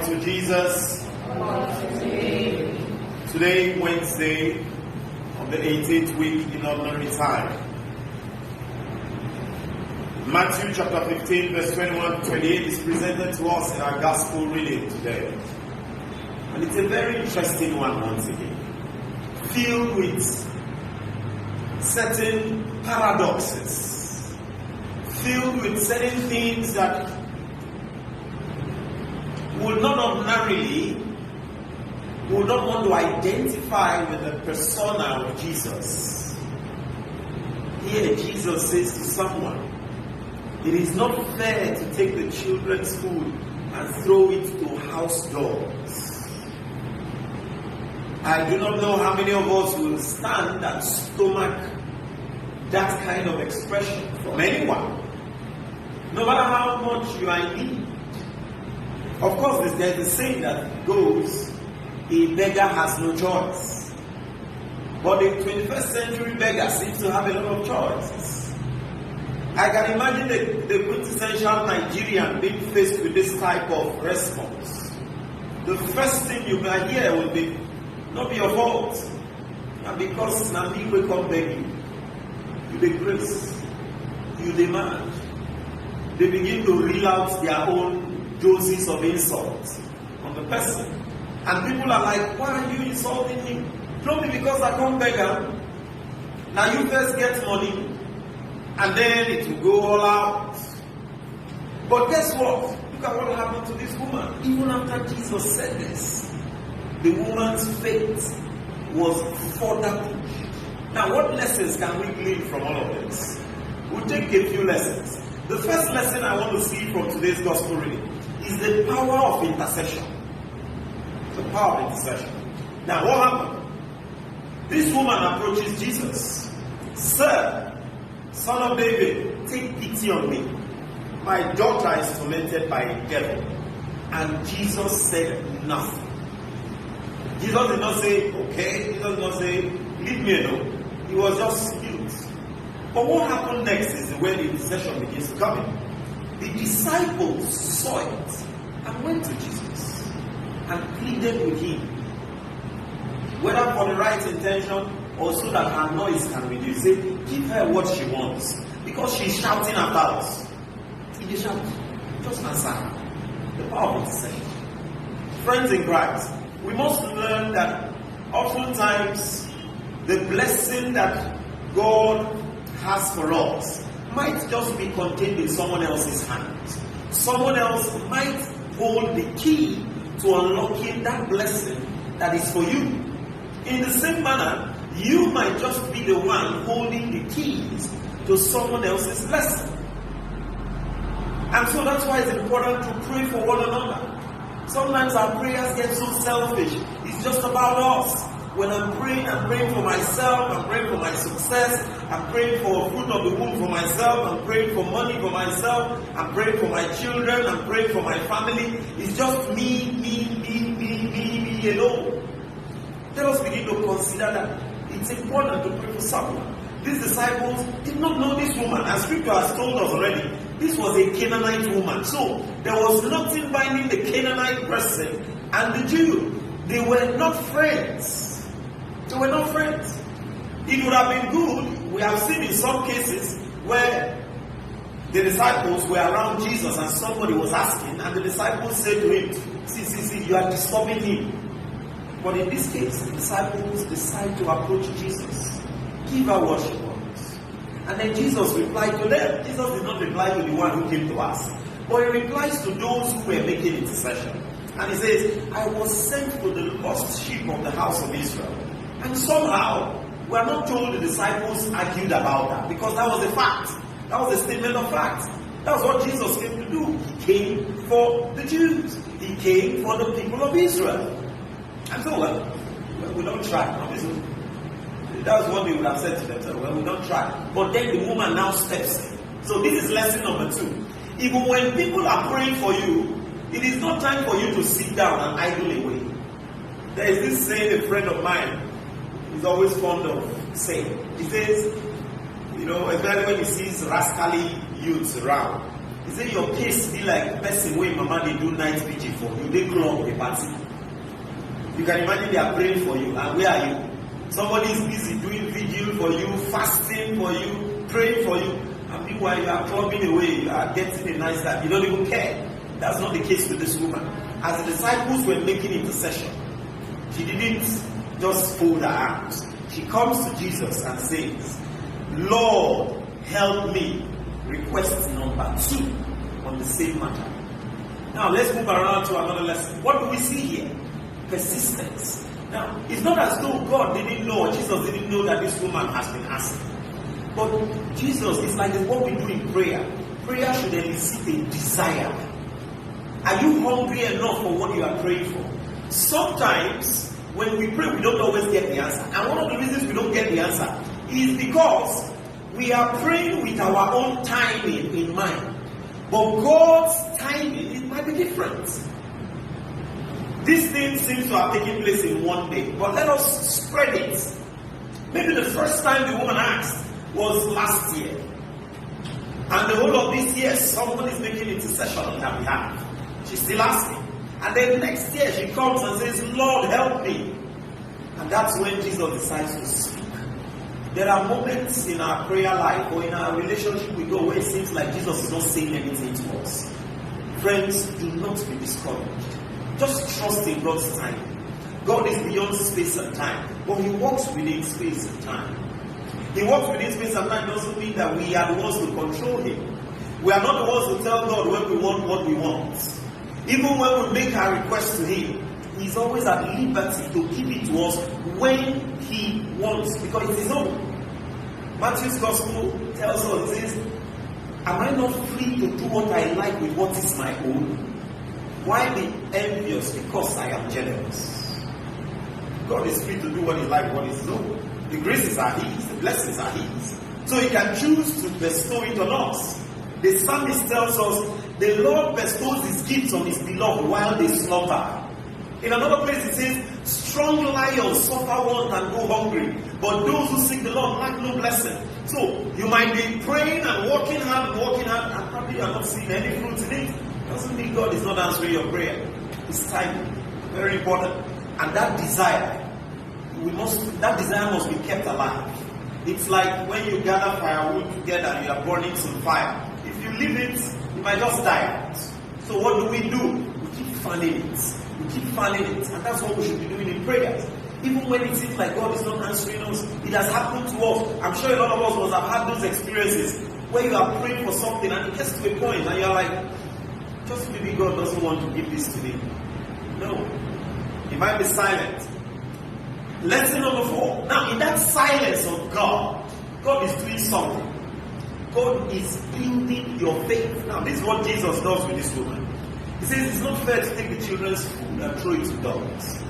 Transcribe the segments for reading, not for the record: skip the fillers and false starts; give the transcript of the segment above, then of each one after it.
to Jesus. Today, Wednesday, of the 18th week in ordinary time. Matthew chapter 15, verse 21 to 28 is presented to us in our gospel reading today. And it's a very interesting one once again. Filled with certain paradoxes. Filled with certain things that would not want to identify with the persona of Jesus. Here Jesus says to someone, it is not fair to take the children's food and throw it to house dogs. I do not know how many of us will stand and stomach that kind of expression from anyone. No matter how much you are in need. Of course, there's a saying that goes, a beggar has no choice. But the 21st century beggar seems to have a lot of choices. I can imagine the quintessential Nigerian being faced with this type of response. The first thing you can hear will be, not be your fault. And because Nami will come beg you grace, you demand. They begin to reel out their own doses of insults on the person. And people are like, why are you insulting him? Not because I come beggar. Now you first get money, and then it will go all out. But guess what? Look at what happened to this woman. Even after Jesus said this, the woman's faith was further pushed. Now what lessons can we glean from all of this? We'll take a few lessons. The first lesson I want to see from today's gospel reading is the power of intercession. The power of intercession. Now what happened? This woman approaches Jesus. Sir, son of David, take pity on me. My daughter is tormented by a devil. And Jesus said nothing. Jesus did not say, okay. Jesus did not say, leave me alone. He was just mute. But what happened next is when the intercession begins to come in. The disciples saw it and went to Jesus and pleaded with him, whether for the right intention or so that her noise can reduce. Say, give her what she wants, because she's shouting about us. If you shout, just answer her. The power of intercession. Friends in Christ, we must learn that oftentimes the blessing that God has for us might just be contained in someone else's hands. Someone else might hold the key to unlocking that blessing that is for you. In the same manner, you might just be the one holding the keys to someone else's blessing. And so that's why it's important to pray for one another. Sometimes our prayers get so selfish. It's just about us. When I'm praying for myself, I'm praying for my success, I'm praying for fruit of the womb for myself, I'm praying for money for myself, I'm praying for my children, I'm praying for my family. It's just me alone. Let us begin to consider that it's important to pray for someone. These disciples did not know this woman. As Scripture has told us already, this was a Canaanite woman. So there was nothing binding the Canaanite person and the Jew. They were not friends. They were not friends. It would have been good. We have seen in some cases where the disciples were around Jesus and somebody was asking, and the disciples said to him, see, you are disturbing him. But in this case, the disciples decide to approach Jesus. Give her what she wants. And then Jesus replied to them. Jesus did not reply to the one who came to us, but he replies to those who were making intercession. And he says, I was sent to the lost sheep of the house of Israel. And somehow, we are not told the disciples argued about that, because that was a fact. That was a statement of fact. That's what Jesus came to do. He came for the Jews. He came for the people of Israel. And so, well, we don't try. Obviously. That's what they would have said to themselves. Well, we don't try. But then the woman now steps in. So this is lesson number 2. Even when people are praying for you, it is not time for you to sit down and idle away. There is this saying a friend of mine is always fond of saying. He says, especially when he sees rascally youths around, He said your case be like the person where mama they do night vigil for you, they club the party. You can imagine they are praying for you, and where are you? Somebody is busy doing vigil for you, fasting for you, praying for you, and meanwhile you are clubbing away, you are getting a nice time, you don't even care. That's not the case with this woman. As the disciples were making intercession, she didn't just fold her arms. She comes to Jesus and says, Lord, help me. Request number 2 on the same matter. Now let's move around to another lesson. What do we see here? Persistence. Now, it's not as though God didn't know or Jesus didn't know that this woman has been asking. But Jesus, it's like what we do in prayer. Prayer should elicit a desire. Are you hungry enough for what you are praying for? Sometimes, when we pray, we don't always get the answer. And one of the reasons we don't get the answer is because we are praying with our own timing in mind. But God's timing, it might be different. This thing seems to have taken place in one day. But let us spread it. Maybe the first time the woman asked was last year. And the whole of this year, someone is making intercession on her behalf. She's still asking. And then next year she comes and says, Lord, help me. And that's when Jesus decides to speak. There are moments in our prayer life or in our relationship with God where it seems like Jesus is not saying anything to us. Friends, do not be discouraged. Just trust in God's time. God is beyond space and time, but He works within space and time. He works within space and time doesn't mean that we are the ones to control Him. We are not the ones to tell God when we want what we want. Even when we make our request to Him, He's always at liberty to give it to us when He wants, because it's His own. Matthew's Gospel tells us, it says, am I not free to do what I like with what is my own? Why be envious because I am generous? God is free to do what He likes, what is His own. The graces are His, the blessings are His. So He can choose to bestow it on us. The psalmist tells us, the Lord bestows His gifts on His beloved while they slumber. In another place it says, strong lions suffer want and go hungry, but those who seek the Lord lack no blessing. So you might be praying and working hard, and probably you are not seeing any fruit in it. Doesn't mean God is not answering your prayer. It's timing. Very important. And that desire must be kept alive. It's like when you gather firewood together and you are burning some fire. If you leave it, you might just die out. So what do? We keep fanning it. We keep fanning it. And that's what we should be doing in prayers. Even when it seems like God is not answering us, it has happened to us. I'm sure a lot of us must have had those experiences where you are praying for something and it gets to a point and you're like, just maybe God doesn't want to give this to me. No. He might be silent. Lesson number 4. Now, in that silence of God, God is doing something. God is building your faith. Now, this is what Jesus does with this woman. He says it's not fair to take the children's food and throw it to dogs.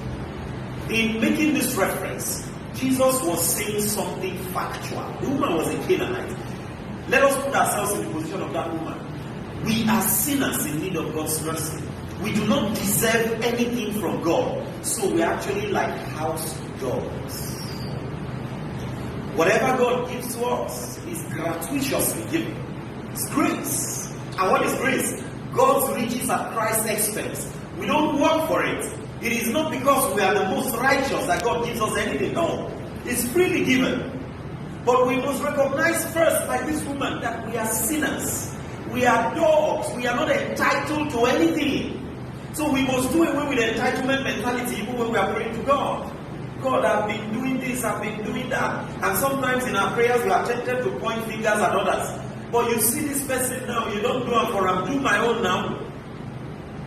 In making this reference, Jesus was saying something factual. The woman was a Canaanite. Let us put ourselves in the position of that woman. We are sinners in need of God's mercy. We do not deserve anything from God. So we are actually like house dogs. Whatever God gives to us is gratuitously given. It's grace. And what is grace? God's riches at Christ's expense. We don't work for it. It is not because we are the most righteous that God gives us anything. No. It's freely given. But we must recognize first, like this woman, that we are sinners. We are dogs. We are not entitled to anything. So we must do away with the entitlement mentality even when we are praying to God. God, I've been doing this, I've been doing that. And sometimes in our prayers we are tempted to point fingers at others. But you see this person now, you don't do it for I'm doing my own now.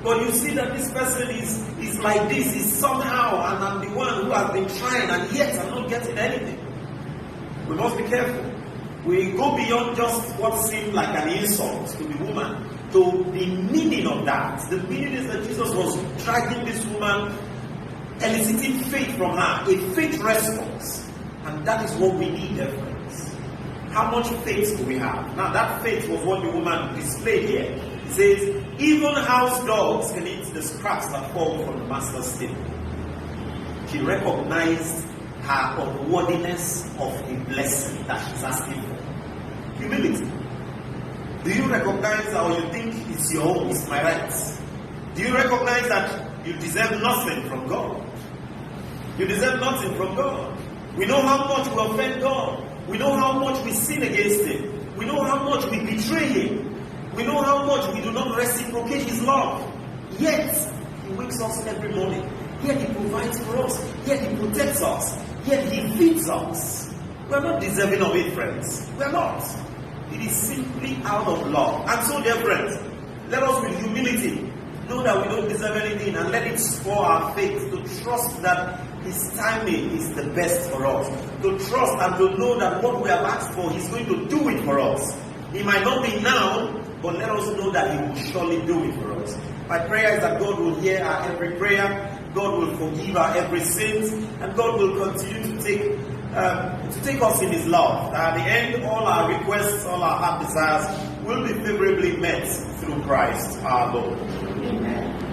But you see that this person is like this, is somehow, and I'm the one who has been trying, and yet I'm not getting anything. We must be careful. We go beyond just what seemed like an insult to the woman, to the meaning of that. The meaning is that Jesus was dragging this woman, eliciting faith from her, a faith response. And that is what we need, friends. How much faith do we have? Now that faith was what the woman displayed here. It says, even house dogs can eat the scraps that fall from the master's table. She recognized her unworthiness of the blessing that she's asking for. Humility. Do you recognize that, or you think it's your own, it's my rights? Do you recognize that you deserve nothing from God? You deserve nothing from God. We know how much we offend God. We know how much we sin against Him. We know how much we betray Him. We know how much we do not reciprocate His love. Yet, He wakes us every morning. Yet He provides for us. Yet He protects us. Yet He feeds us. We are not deserving of it, friends. We are not. It is simply out of love. And so, dear friends, let us with humility know that we don't deserve anything, and let it spur our faith to trust that His timing is the best for us. To trust and to know that what we have asked for, He's going to do it for us. It might not be now, but let us know that He will surely do it for us. My prayer is that God will hear our every prayer, God will forgive our every sin, and God will continue to take us in His love. At the end, all our requests, all our heart desires will be favorably met through Christ our Lord. Amen.